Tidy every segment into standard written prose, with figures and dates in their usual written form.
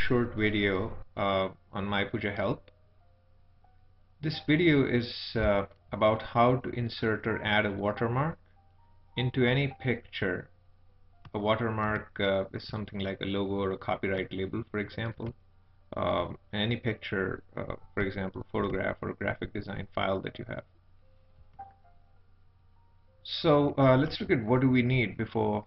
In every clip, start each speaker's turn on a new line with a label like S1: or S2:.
S1: short video on My Puja Help. This video is about how to insert or add a watermark into any picture. A watermark is something like a logo or a copyright label, for example. Any picture, for example, photograph or graphic design file that you have. So let's look at what do we need before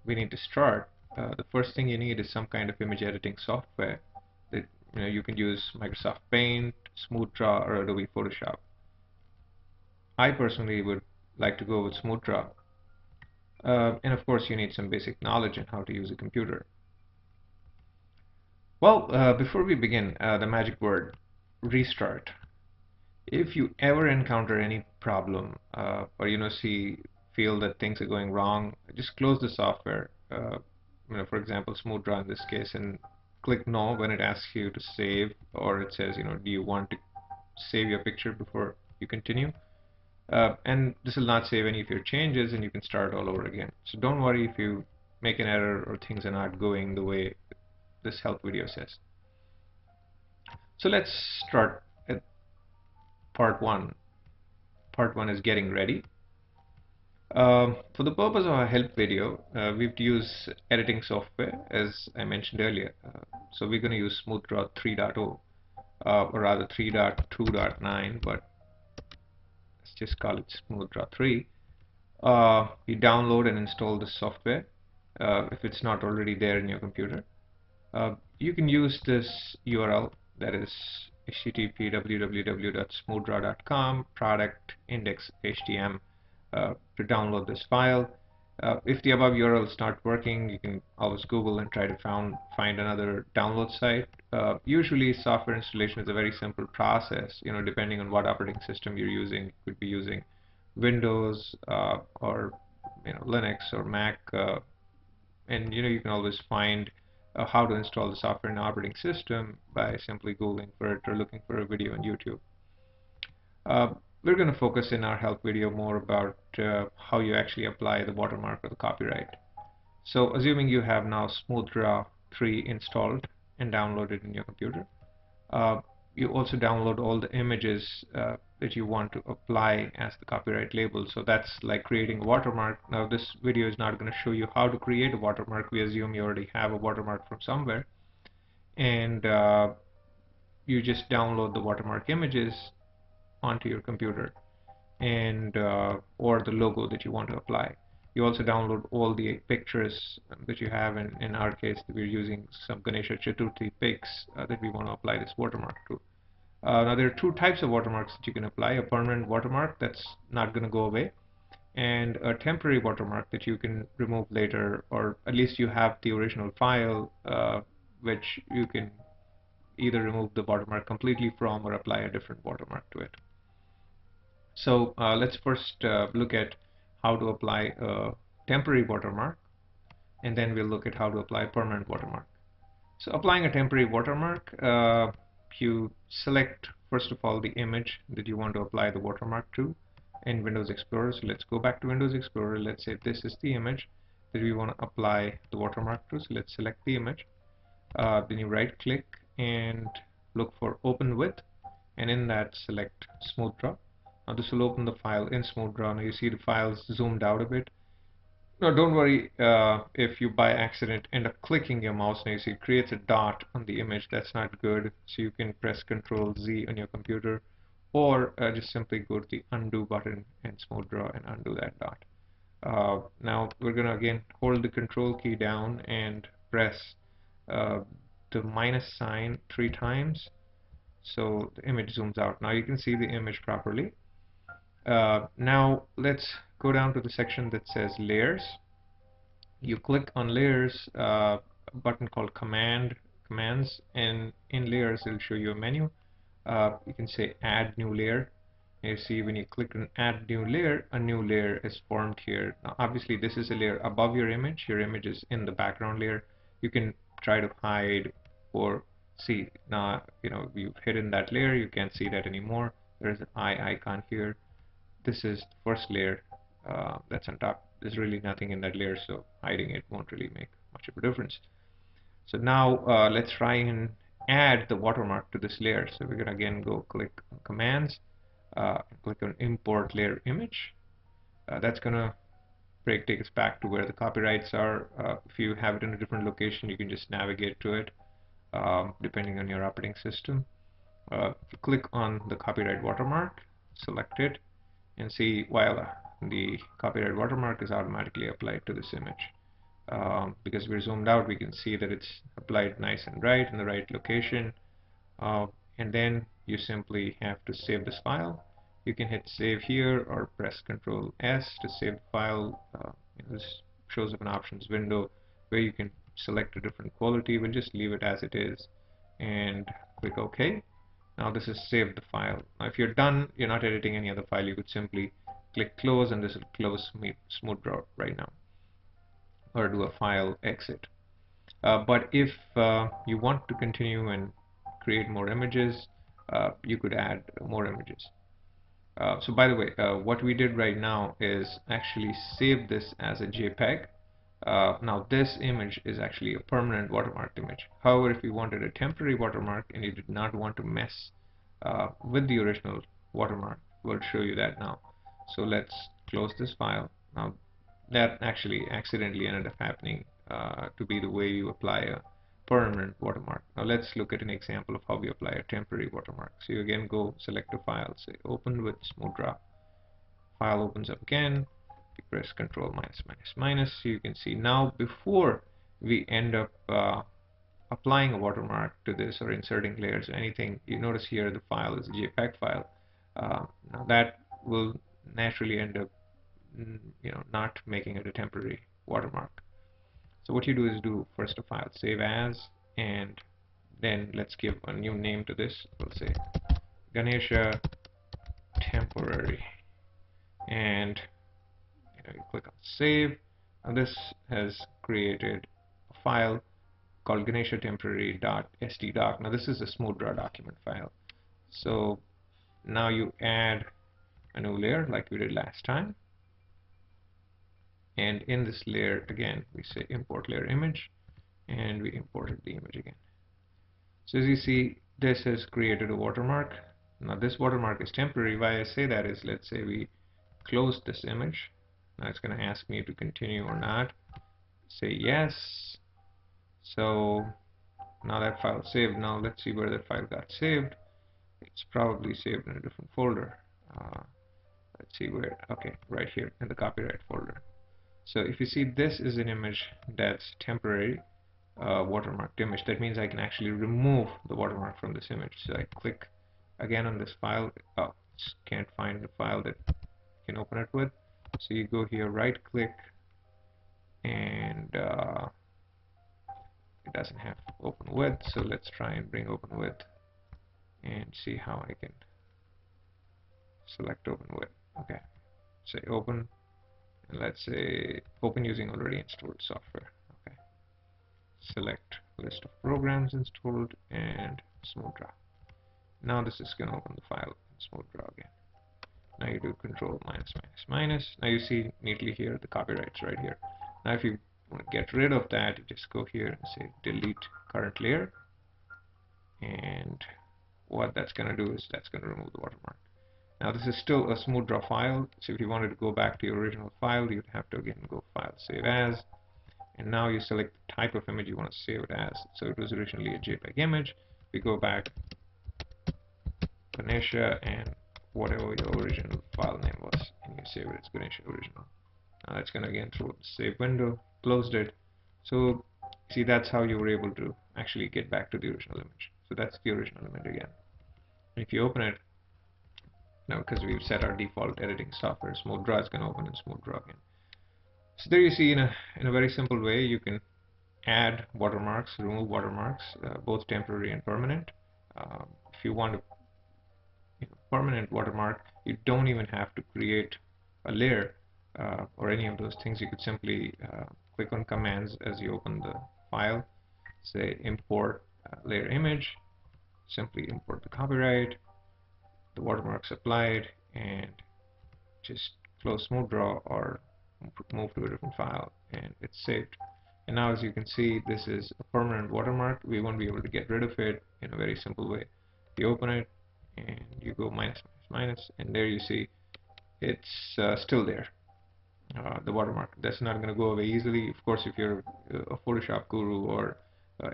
S1: we need to start. The first thing you need is some kind of image editing software that you can use Microsoft Paint, Smooth Draw, or Adobe Photoshop. I personally would like to go with Smooth Draw. And of course you need some basic knowledge on how to use a computer. Well, before we begin, the magic word, restart. If you ever encounter any problem or feel that things are going wrong, just close the software. For example, Smooth Draw in this case, and click no when it asks you to save, or it says, do you want to save your picture before you continue? And this will not save any of your changes, and you can start all over again. So don't worry if you make an error or things are not going the way this help video says. So let's start at part one. Part one is getting ready. For the purpose of our help video, we've used editing software, as I mentioned earlier. So we're going to use Smooth Draw 3.0, or rather 3.2.9, but let's just call it Smooth Draw 3. You download and install the software if it's not already there in your computer. You can use this URL, that is http www.smoothdraw.com product-index-htm to download this file. If the above URL is not working, you can always Google and try to find another download site. Usually software installation is a very simple process, depending on what operating system you're using. You could be using Windows or Linux or Mac, and you can always find how to install the software in the operating system by simply Googling for it or looking for a video on YouTube. We're going to focus in our help video more about how you actually apply the watermark or the copyright. So assuming you have now Smooth Draw 3 installed and downloaded in your computer, you also download all the images that you want to apply as the copyright label. So that's like creating a watermark. Now this video is not going to show you how to create a watermark. We assume you already have a watermark from somewhere, and you just download the watermark images onto your computer, and or the logo that you want to apply. You also download all the pictures that you have. In our case, we're using some Ganesha Chaturthi pics that we want to apply this watermark to. Now there are two types of watermarks that you can apply: a permanent watermark that's not going to go away, and a temporary watermark that you can remove later, or at least you have the original file which you can either remove the watermark completely from or apply a different watermark to it. So let's first look at how to apply a temporary watermark, and then we'll look at how to apply a permanent watermark. So applying a temporary watermark, you select first of all the image that you want to apply the watermark to in Windows Explorer. So let's go back to Windows Explorer. Let's say this is the image that we want to apply the watermark to. So let's select the image. Then you right click and look for Open With, and in that select Smooth Draw. Now this will open the file in Smooth Draw. Now you see the file's zoomed out a bit. Now don't worry if you by accident end up clicking your mouse. Now you see it creates a dot on the image. That's not good. So you can press Ctrl Z on your computer, or just simply go to the undo button in Smooth Draw and undo that dot. Now we're going to again hold the Control key down and press the minus sign 3 times, so the image zooms out. Now you can see the image properly. Now let's go down to the section that says layers. You click on layers, a button called commands, and in layers it'll show you a menu. You can say add new layer. And you see when you click on add new layer, a new layer is formed here. Now obviously this is a layer above your image. Your image is in the background layer. You can try to hide or see. Now you've hidden that layer, you can't see that anymore. There's an eye icon here. This is the first layer that's on top. There's really nothing in that layer, so hiding it won't really make much of a difference. So now let's try and add the watermark to this layer. So we're going to again go click on Commands, click on Import Layer Image. That's going to take us back to where the copyrights are. If you have it in a different location, you can just navigate to it depending on your operating system. Click on the copyright watermark, select it, and see voila, the copyright watermark is automatically applied to this image. Because we're zoomed out, we can see that it's applied nice and right in the right location. And then you simply have to save this file. You can hit save here or press Ctrl S to save the file. This shows up an options window where you can select a different quality. We'll just leave it as it is and click OK. Now this is saved the file. Now if you're done, you're not editing any other file, you could simply click close and this will close Smooth Draw right now, or do a file exit. But if you want to continue and create more images, you could add more images. So by the way, what we did right now is actually save this as a JPEG. Now this image is actually a permanent watermarked image. However, if you wanted a temporary watermark and you did not want to mess with the original watermark, we'll show you that now. So let's close this file. Now that actually accidentally ended up happening to be the way you apply a permanent watermark. Now let's look at an example of how we apply a temporary watermark. So you again go select a file, say open with Smooth Draw. File opens up again. You press Control minus minus minus. So you can see now before we end up applying a watermark to this or inserting layers or anything, you notice here the file is a JPEG file. Now that will naturally end up not making it a temporary watermark. So what you do is do first a file save as, and then let's give a new name to this. We'll say Ganesha temporary, and you click on save, and this has created a file called Ganesha temporary.stdoc. Now this is a Smooth Draw document file. So now you add a new layer like we did last time, and in this layer again we say import layer image, and we imported the image again. So as you see, this has created a watermark. Now this watermark is temporary. Why I say that is, let's say we close this image. Now it's going to ask me to continue or not. Say yes. So now that file is saved. Now let's see where that file got saved. It's probably saved in a different folder. Let's see where. Okay, right here in the copyright folder. So if you see, this is an image that's temporary watermarked image. That means I can actually remove the watermark from this image. So I click again on this file. Oh, can't find the file that you can open it with. So you go here, right click, and it doesn't have open with. So let's try and bring open with and see how I can select open with. Okay, say open, and let's say open using already installed software. Okay, select list of programs installed and Smooth Draw. Now this is going to open the file in Smooth Draw again. Now you do Control minus minus minus. Now you see neatly here the copyrights right here. Now if you want to get rid of that, you just go here and say delete current layer, and what that's going to do is that's going to remove the watermark. Now this is still a Smooth Draw file, so if you wanted to go back to your original file, you'd have to again go file save as, and now you select the type of image you want to save it as. So it was originally a JPEG image. We go back Ganesha and whatever your original file name was, and you save it as Ganesha original. Now that's going to again throw the save window, closed it. So see, that's how you were able to actually get back to the original image. So that's the original image again. If you open it now, because we've set our default editing software, Smooth Draw is going to open in Smooth Draw again. So there you see, in a very simple way, you can add watermarks, remove watermarks, both temporary and permanent. If you want a permanent watermark, you don't even have to create a layer or any of those things. You could simply click on commands as you open the file, say import layer image, simply import the copyright, the watermarks applied, and just close Smooth Draw or move to a different file, and it's saved. And now as you can see, this is a permanent watermark. We won't be able to get rid of it in a very simple way. You open it and you go minus, minus, minus, and there you see it's still there. The watermark. That's not going to go away easily. Of course, if you're a Photoshop guru or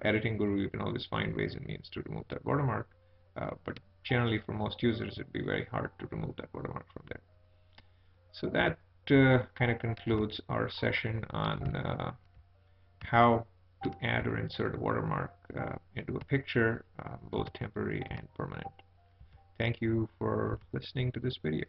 S1: editing guru, you can always find ways and means to remove that watermark. But generally, for most users, it'd be very hard to remove that watermark from there. So that kind of concludes our session on how to add or insert a watermark into a picture, both temporary and permanent. Thank you for listening to this video.